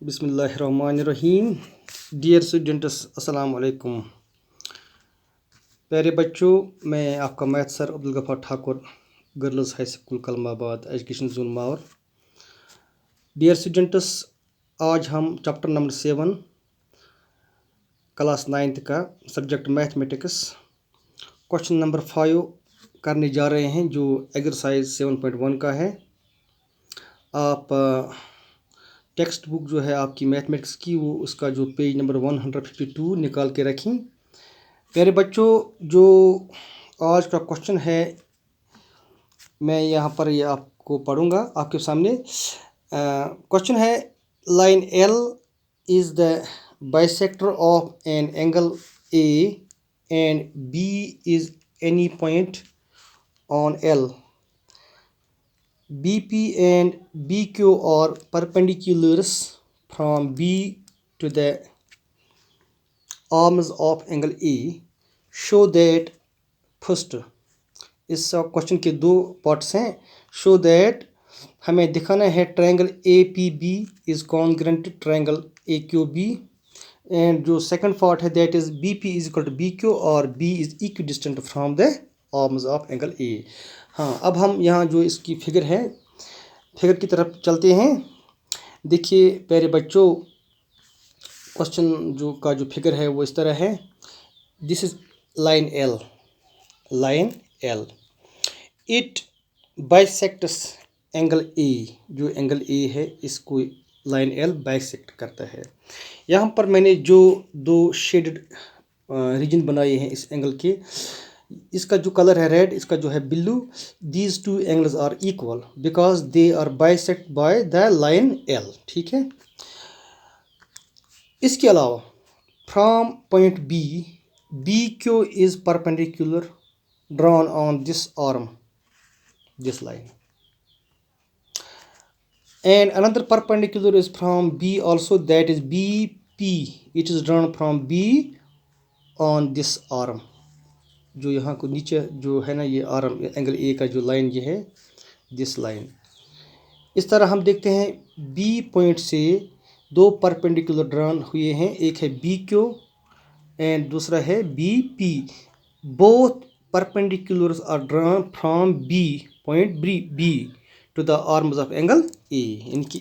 बिस्मिल्लाहिर्रहमानिर्रहीम। Dear students, अस्सलाम वालेकुम। प्यारे बच्चों, मैं आपका math sir Abdul Gaffar Thakur, girls high school Kalmabad, education zone Mawar. Dear students, आज हम चैप्टर नंबर 7 क्लास 9th का सब्जेक्ट मैथमेटिक्स क्वेश्चन नंबर 5 करने जा रहे हैं, जो एक्सरसाइज 7.1 का है। आप टेक्स्ट बुक जो है आपकी मैथमेटिक्स की, वो उसका जो पेज नंबर 152 निकाल के रखें। प्यारे बच्चों, जो आज का क्वेश्चन है मैं यहाँ पर ये आपको पढ़ूँगा आपके सामने। क्वेश्चन है, line l is the bisector of an angle A and B is any point on l. BP and BQ are perpendiculars from B to the arms of angle A. Show that first, इस question के दो parts हैं। Show that हमें दिखाना है triangle APB is congruent triangle AQB, and जो second part है that is BP is equal to BQ और B is equidistant from the arms of angle A। हाँ, अब हम यहाँ जो इसकी फिगर है, फिगर की तरफ चलते हैं। देखिए प्यारे बच्चों, क्वेश्चन जो फिगर है वो इस तरह है। This is line L it bisects angle A. जो एंगल ए है इसको लाइन एल बाइसेक्ट करता है। यहाँ पर मैंने जो दो शेडेड रीजन बनाए हैं इस एंगल के, इसका जो कलर है रेड, इसका जो है blue. These two angles are equal because they are bisect by the line l. ठीक है। इसके अलावा from point B Q is perpendicular drawn on this arm, this line, and another perpendicular is from B also, that is BP. It is drawn from B on this arm. जो यहाँ को नीचे जो है ना, ये आर्म एंगल ए का जो लाइन ये है, दिस लाइन। इस तरह हम देखते हैं बी पॉइंट से दो परपेंडिकुलर ड्रॉन हुए हैं, एक है BQ एंड दूसरा है BP। Both perpendiculars are drawn from B point B to the arms of angle A. यानी कि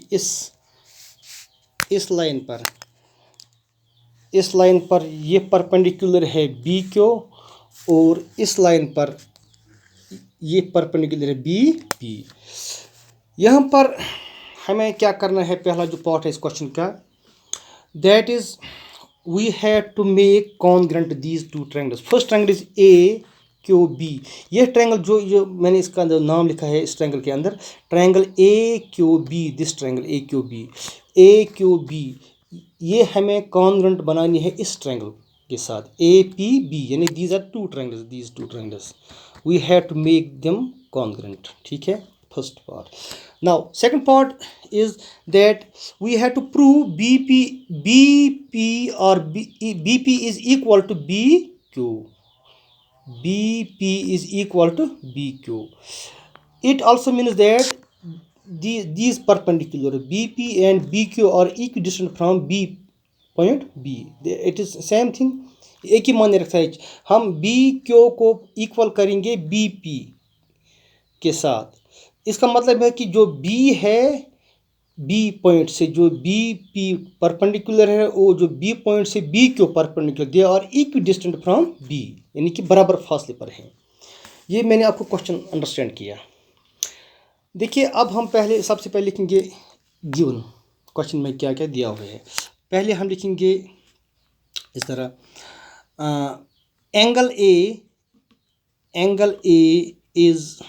इस लाइन पर ये परपेंडिकुलर है BQ और इस लाइन पर ये परपेंडिकुलर है BP। यहाँ पर हमें क्या करना है, पहला जो पार्ट है इस क्वेश्चन का, that is we have to make congruent these two triangles. First triangle is AQB। ये ट्रायंगल जो मैंने इसका अंदर नाम लिखा है इस ट्रायंगल के अंदर, triangle AQB, this triangle AQB, ये हमें कॉन्ग्रुएंट बनानी है इस ट्रायंगल के साथ APB। यानी these are two triangles, we have to make them congruent. ठीक है, first part. Now second part is that we have to prove BP और BP is equal to BQ। BP is equal to BQ. It also means that these perpendicular BP and BQ are equidistant from B point B. It is same thing. एक ही मान्य रखता है। हम BQ को equal करेंगे BP के साथ। इसका मतलब है कि जो B है, B पॉइंट से जो BP परपेंडिकुलर है, वो जो B पॉइंट से BQ perpendicular, they are equidistant from B, यानी कि बराबर फासले पर हैं। ये मैंने आपको क्वेश्चन अंडरस्टैंड किया। देखिए, अब हम सबसे पहले लिखेंगे गिवन क्वेश्चन में क्या क्या दिया हुआ है। पहले हम लिखेंगे इस तरह, angle A is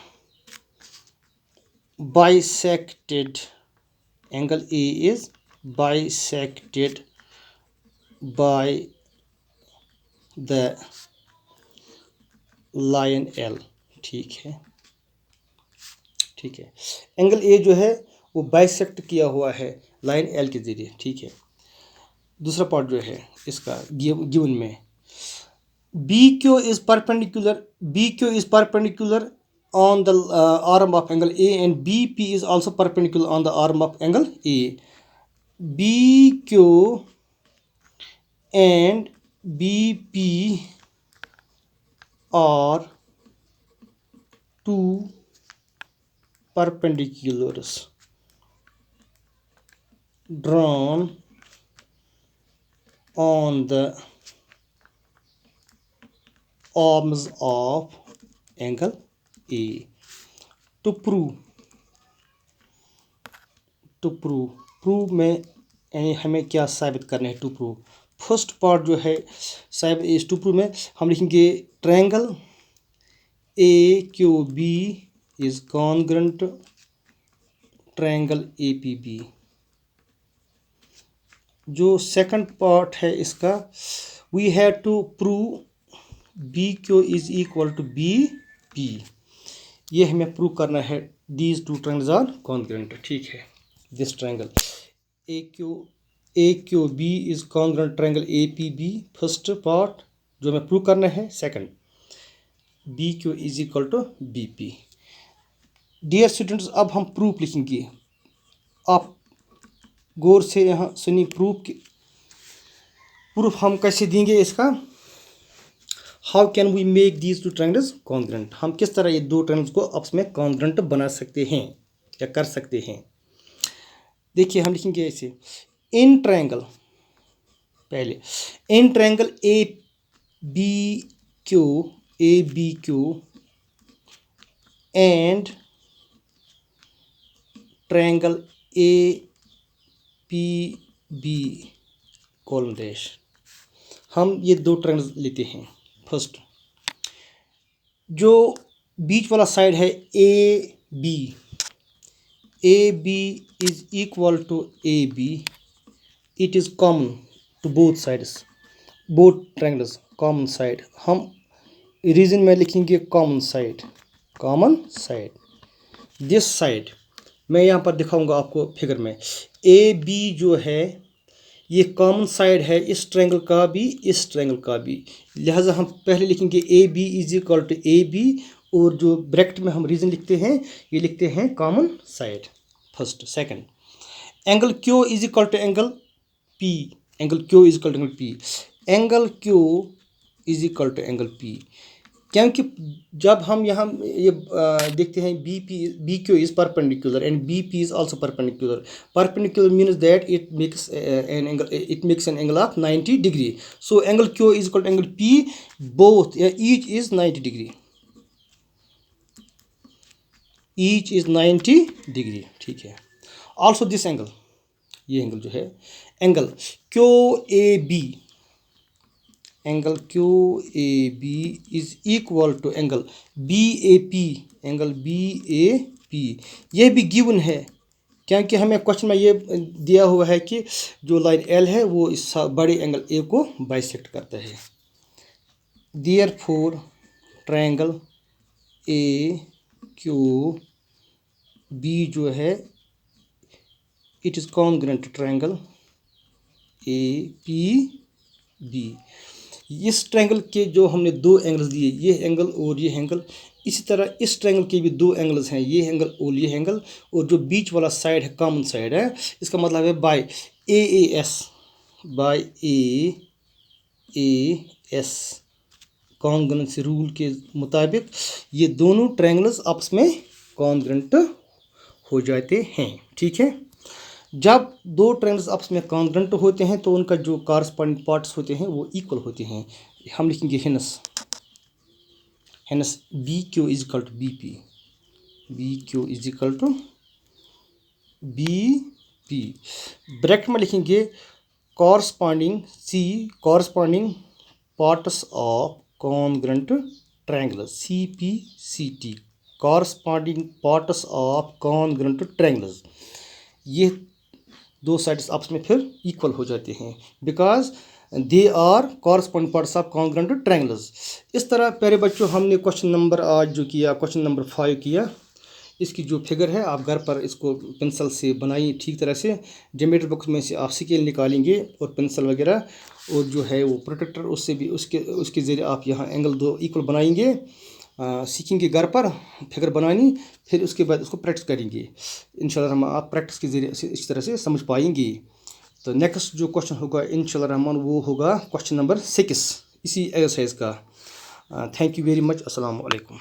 bisected, angle A is bisected by the line L। ठीक है। एंगल A जो है वो बाइसेक्ट किया हुआ है लाइन L के जरिए। ठीक है। दूसरा पार्ट जो है इसका गिवन में, BQ is perpendicular on the arm of angle A and BP is also perpendicular on the arm of angle A. BQ and BP are two perpendiculars drawn on the arms of angle A. To prove में यानी हमें क्या साबित करना है। To prove first part जो है साबित इस टू प्रूव में हम लिखेंगे triangle AQB is congruent triangle APB। जो सेकंड पार्ट है इसका we have to prove BQ is equal to BP। ये हमें प्रूव करना है these two triangles are congruent. ठीक है, this triangle AQB is congruent triangle APB first part जो हमें प्रूव करना है। Second BQ is equal to BP। Dear students, अब हम प्रूफ लिखेंगे। आप गौर से यहाँ सुनिए प्रूफ हम कैसे देंगे इसका। How can we make these two triangles congruent. हम किस तरह ये दो ट्रायंगल्स को आपस में कॉन्ग्रुएंट बना सकते हैं या कर सकते हैं। देखिए हम लिखेंगे ऐसे इन ट्रायंगल पहले in triangle ABQ and triangle APB colon dash. हम ये दो ट्रायंगल्स लेते हैं। फर्स्ट जो बीच वाला साइड है AB is equal to AB। It is common to both sides, both triangles common side. हम रीजन में लिखेंगे कॉमन साइड दिस साइड। मैं यहाँ पर दिखाऊंगा आपको फिगर में। AB जो है ये कॉमन साइड है इस ट्रायंगल का भी इस ट्रायंगल का भी, लिहाजा हम पहले लिखेंगे AB is equal to AB और जो ब्रैकेट में हम रीजन लिखते हैं ये लिखते हैं common side first. Second angle Q is equal to angle P। Angle Q is equal to angle P। Angle Q is equal to angle P क्योंकि जब हम यहाँ ये देखते हैं BQ is perpendicular and BP is also perpendicular. Perpendicular means that it makes an angle of 90 degree. So angle Q is equal to angle P both each is 90 degree. Each is 90 degree. ठीक है। Also this angle, ये angle जो है angle QAB angle QAB is equal to angle BAP। Angle BAP ये भी given है क्योंकि हमें क्वेश्चन में ये दिया हुआ है कि जो लाइन L है वो इस बड़े एंगल A को बाइसेक्ट करता है। देयरफॉर ट्रायंगल AQB जो है it is congruent triangle APB। इस ट्रायंगल के जो हमने दो एंगल्स दिए, ये एंगल और ये एंगल, इसी तरह इस ट्रायंगल के भी दो एंगल्स हैं, ये एंगल और ये एंगल, और जो बीच वाला साइड है कॉमन साइड है। इसका मतलब है बाय AAS कॉन्ग्रुएंसी रूल के मुताबिक ये दोनों ट्रायंगल्स आपस में कॉन्ग्रुएंट हो जाते हैं। ठीक है। जब दो ट्रायंगल्स आपस में कॉन्ग्रुएंट होते हैं तो उनका जो कॉरस्पॉन्डिंग पार्ट्स होते हैं वो इक्वल होते हैं। हम लिखेंगे hence BQ is equal to BP। BQ is equal to BP। Bracket में लिखेंगे corresponding parts of congruent triangle CPCT corresponding parts of congruent triangles. ये दो साइड्स आपस में फिर इक्वल हो जाते हैं because they are corresponding parts of congruent triangles. इस तरह प्यारे बच्चों हमने क्वेश्चन नंबर आज जो किया क्वेश्चन नंबर 5 किया। इसकी जो फिगर है आप घर पर इसको पेंसिल से बनाइए ठीक तरह से। ज्योमेट्री बुक में से आप स्केल निकालेंगे और पेंसिल वगैरह और जो है वो प्रोटेक्टर उससे भी उसके ज़रिए आप यहाँ एंगल दो इक्वल बनाएंगे। सीखेंगे घर पर फिगर बनानी, फिर उसके बाद उसको प्रैक्टिस करेंगे। इंशाल्लाह हम आप प्रैक्टिस के ज़रिए इस तरह से समझ पाएंगे। तो नेक्स्ट जो क्वेश्चन होगा इंशाल्लाह रहमान वो होगा क्वेश्चन नंबर 6 इसी एक्सरसाइज का। Thank you very much. अस्सलाम वालेकुम।